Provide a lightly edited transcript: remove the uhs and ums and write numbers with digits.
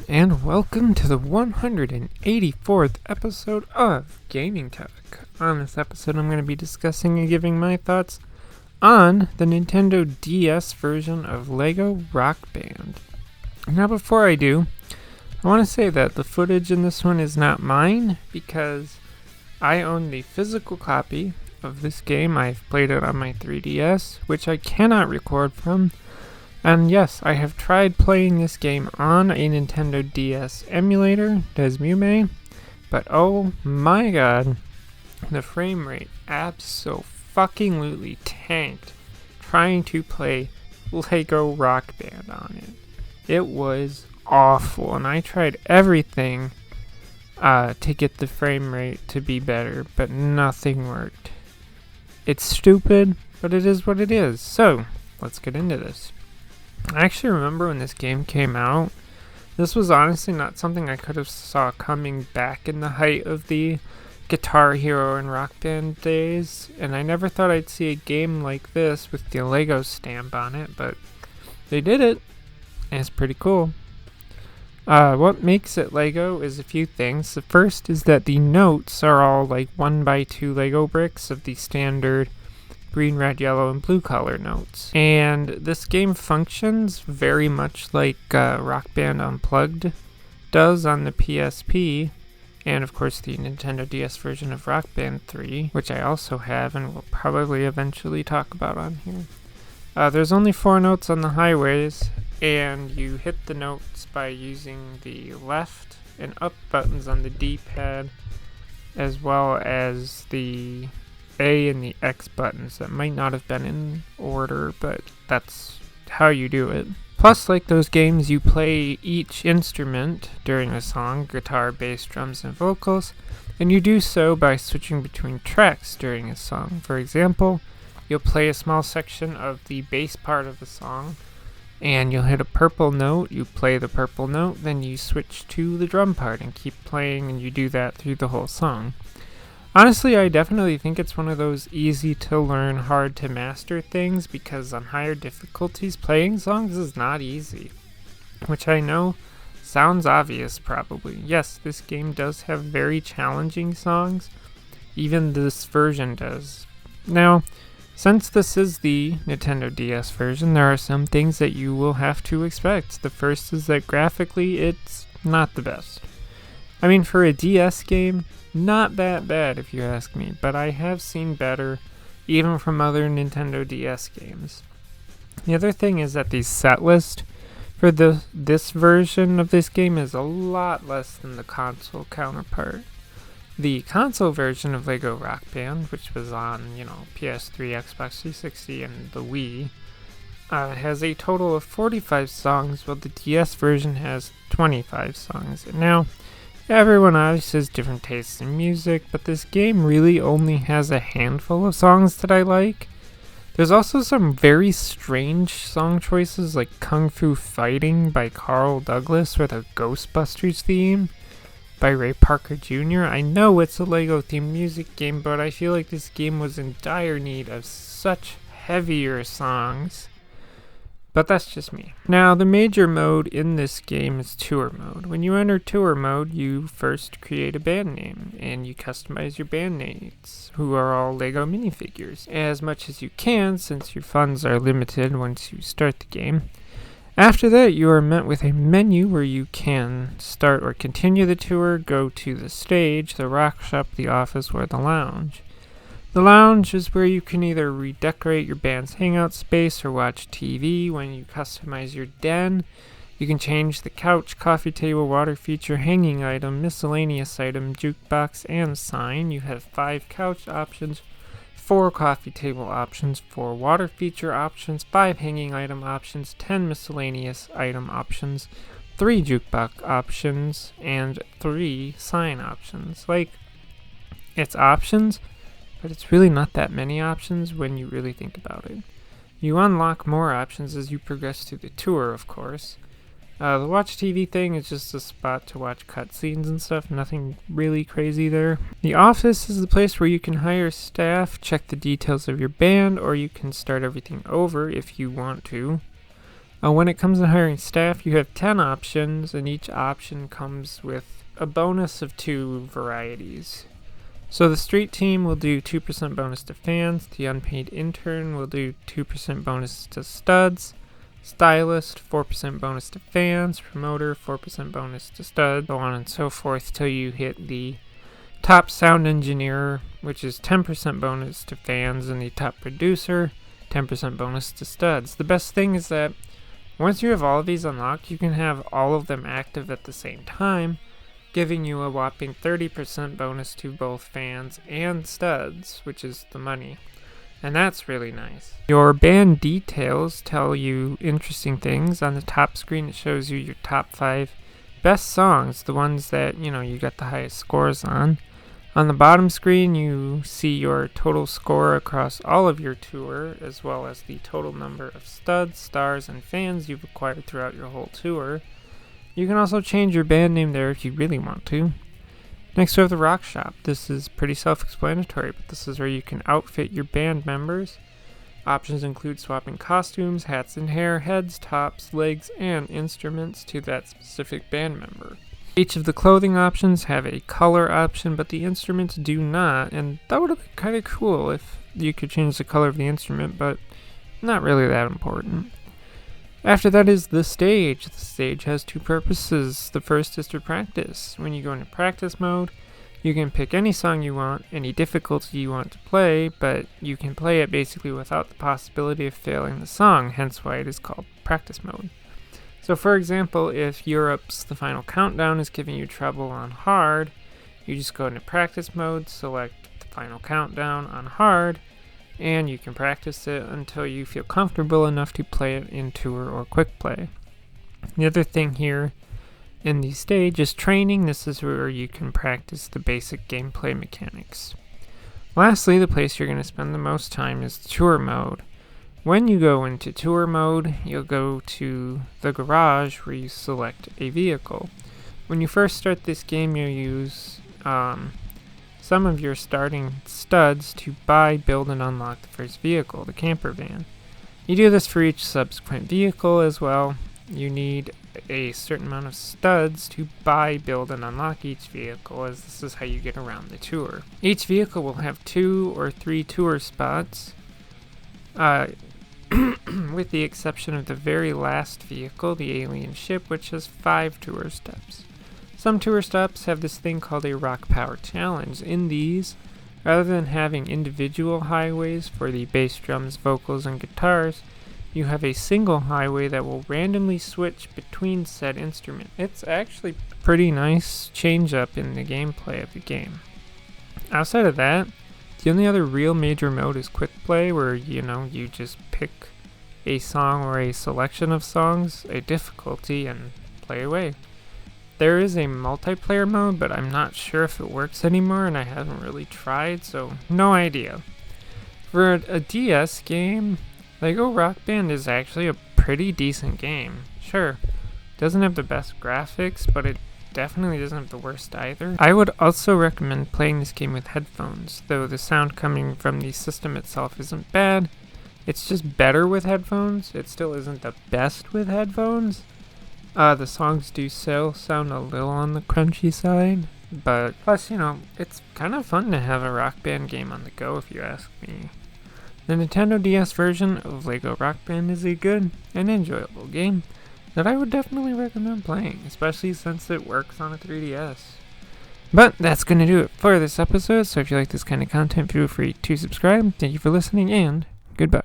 and welcome to the 184th episode of Gaming Talk. On this episode, I'm going to be discussing and giving my thoughts on the Nintendo DS version of LEGO Rock Band. Now, before I do, I want to say that the footage in this one is not mine because I own the physical copy of this game. I've played it on my 3DS, which I cannot record from. And yes, I have tried playing this game on a Nintendo DS emulator, Desmume, but oh my god, the frame rate abso-fucking-lutely tanked trying to play LEGO Rock Band on it. It was awful, and I tried everything to get the frame rate to be better, but nothing worked. It's stupid, but it is what it is. So, let's get into this. I actually remember when this game came out, this was honestly not something I could have saw coming back in the height of the Guitar Hero and Rock Band days, and I never thought I'd see a game like this with the LEGO stamp on it, but they did it, and it's pretty cool. What makes it LEGO is a few things. The first is that the notes are all like 1x2 LEGO bricks of the standard green, red, yellow, and blue color notes. And this game functions very much like Rock Band Unplugged does on the PSP, and of course the Nintendo DS version of Rock Band 3, which I also have and will probably eventually talk about on here. There's only 4 notes on the highways, and you hit the notes by using the left and up buttons on the D-pad, as well as the A and the X buttons. That might not have been in order, but that's how you do it. Plus, like those games, you play each instrument during a song, guitar, bass, drums, and vocals, and you do so by switching between tracks during a song. For example, you'll play a small section of the bass part of the song, and you'll hit a purple note, you play the purple note, then you switch to the drum part and keep playing, and you do that through the whole song. Honestly, I definitely think it's one of those easy to learn, hard to master things, because on higher difficulties, playing songs is not easy. Which I know sounds obvious, probably. Yes, this game does have very challenging songs. Even this version does. Now, since this is the Nintendo DS version, there are some things that you will have to expect. The first is that graphically, it's not the best. I mean, for a DS game, not that bad if you ask me, but I have seen better even from other Nintendo DS games. The other thing is that the set list for this version of this game is a lot less than the console counterpart. The console version of LEGO Rock Band, which was on, PS3, Xbox 360, and the Wii, has a total of 45 songs, while the DS version has 25 songs. Now, everyone obviously has different tastes in music, but this game really only has a handful of songs that I like. There's also some very strange song choices like Kung Fu Fighting by Carl Douglas with a Ghostbusters theme by Ray Parker Jr. I know it's a LEGO themed music game, but I feel like this game was in dire need of such heavier songs. But that's just me. Now, the major mode in this game is Tour Mode. When you enter Tour Mode, you first create a band name, and you customize your bandmates, who are all LEGO minifigures, as much as you can, since your funds are limited once you start the game. After that, you are met with a menu where you can start or continue the tour, go to the stage, the rock shop, the office, or the lounge. The lounge is where you can either redecorate your band's hangout space or watch TV. When you customize your den, you can change the couch, coffee table, water feature, hanging item, miscellaneous item, jukebox, and sign. You have 5 couch options, 4 coffee table options, 4 water feature options, 5 hanging item options, 10 miscellaneous item options, 3 jukebox options, and 3 sign options. It's options, but it's really not that many options when you really think about it. You unlock more options as you progress through the tour, of course. The watch TV thing is just a spot to watch cutscenes and stuff, nothing really crazy there. The office is the place where you can hire staff, check the details of your band, or you can start everything over if you want to. When it comes to hiring staff, you have 10 options, and each option comes with a bonus of 2 varieties. So the street team will do 2% bonus to fans, the unpaid intern will do 2% bonus to studs, stylist 4% bonus to fans, promoter 4% bonus to studs, so on and so forth till you hit the top sound engineer, which is 10% bonus to fans, and the top producer 10% bonus to studs. The best thing is that once you have all of these unlocked, you can have all of them active at the same time, giving you a whopping 30% bonus to both fans and studs, which is the money. And that's really nice. Your band details tell you interesting things. On the top screen, it shows you your top 5 best songs, the ones that, you got the highest scores on. On the bottom screen, you see your total score across all of your tour, as well as the total number of studs, stars, and fans you've acquired throughout your whole tour. You can also change your band name there if you really want to. Next we have the Rock Shop. This is pretty self-explanatory, but this is where you can outfit your band members. Options include swapping costumes, hats and hair, heads, tops, legs, and instruments to that specific band member. Each of the clothing options have a color option, but the instruments do not, and that would have been kind of cool if you could change the color of the instrument, but not really that important. After that is the stage. The stage has 2 purposes. The first is to practice. When you go into practice mode, you can pick any song you want, any difficulty you want to play, but you can play it basically without the possibility of failing the song, hence why it is called practice mode. So for example, if Europe's The Final Countdown is giving you trouble on hard, you just go into practice mode, select The Final Countdown on hard, and you can practice it until you feel comfortable enough to play it in tour or quick play. The other thing here in the stage is training. This is where you can practice the basic gameplay mechanics. Lastly, the place you're going to spend the most time is tour mode. When you go into tour mode, you'll go to the garage where you select a vehicle. When you first start this game, you'll use some of your starting studs to buy, build, and unlock the first vehicle, the camper van. You do this for each subsequent vehicle as well. You need a certain amount of studs to buy, build, and unlock each vehicle, as this is how you get around the tour. Each vehicle will have 2 or 3 tour spots, with the exception of the very last vehicle, the alien ship, which has 5 tour stops. Some tour stops have this thing called a Rock Power Challenge. In these, rather than having individual highways for the bass drums, vocals, and guitars, you have a single highway that will randomly switch between said instrument. It's actually a pretty nice change up in the gameplay of the game. Outside of that, the only other real major mode is quick play, where you just pick a song or a selection of songs, a difficulty, and play away. There is a multiplayer mode, but I'm not sure if it works anymore, and I haven't really tried, so no idea. For a DS game, LEGO Rock Band is actually a pretty decent game. Sure, it doesn't have the best graphics, but it definitely doesn't have the worst either. I would also recommend playing this game with headphones, though the sound coming from the system itself isn't bad. It's just better with headphones. It still isn't the best with headphones. The songs do still sound a little on the crunchy side, but plus, it's kind of fun to have a Rock Band game on the go if you ask me. The Nintendo DS version of LEGO Rock Band is a good and enjoyable game that I would definitely recommend playing, especially since it works on a 3DS. But that's going to do it for this episode, so if you like this kind of content, feel free to subscribe. Thank you for listening, and goodbye.